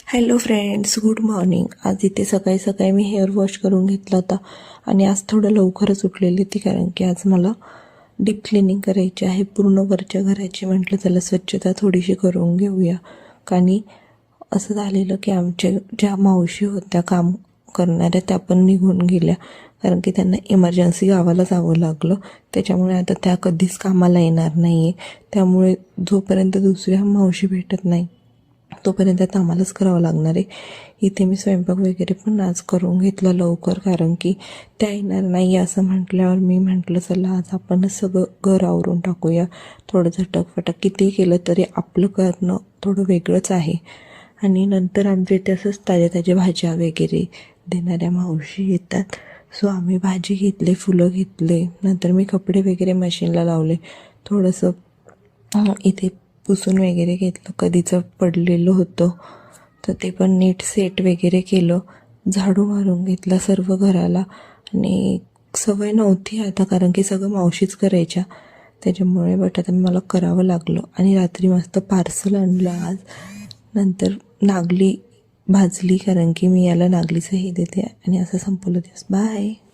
Hello friends, good morning. आज इथे सकाळी सकाळी मी हेअर वॉश करून घेतला होता आणि आज थोडं लवकरच उठलेली होती कारण की आज मला डीप क्लिनिंग करायची आहे पूर्ण वरच्या घराची. म्हटलं त्याला स्वच्छता थोडीशी करून घेऊया. आणि असं झालेलं की आमच्या ज्या मावशी होत्या काम करणाऱ्या त्या पण निघून गेल्या कारण की त्यांना इमर्जन्सी गावाला जावं लागलं. त्याच्यामुळे आता त्या कधीच कामाला येणार नाही आहे. त्यामुळे जोपर्यंत दुसऱ्या मावशी भेटत नाही तोपर्यंत आता आम्हालाच करावं लागणार आहे. इथे मी स्वयंपाक वगैरे पण आज करून घेतला लवकर कारण की त्या येणार नाही असं म्हटल्यावर मी म्हटलं चला आज आपणच सगळं घर आवरून टाकूया. थोडं झटकफटक किती केलं तरी आपलं करणं थोडं वेगळंच आहे. आणि नंतर आमच्या इथे असंच ताज्या ताज्या भाज्या वगैरे देणाऱ्या मावशी येतात. सो आम्ही भाजी घेतले, फुलं घेतले, नंतर मी कपडे वगैरे मशीनला लावले. थोडंसं इथे पुसून वगैरे घेतलं, कधीचं पडलेलं होतं तर ते पण नीट सेट वगैरे केलं. झाडू मारून घेतला सर्व घराला. आणि सवय नव्हती आता कारण की सगळं मावशीच करायच्या त्याच्यामुळे, बट आता मला करावं लागलं. आणि रात्री मस्त पार्सल आणलं आज. नंतर नागली भाजली कारण की मी याला नागलीचं हे देते. आणि असं संपवलं दिवस. बाय.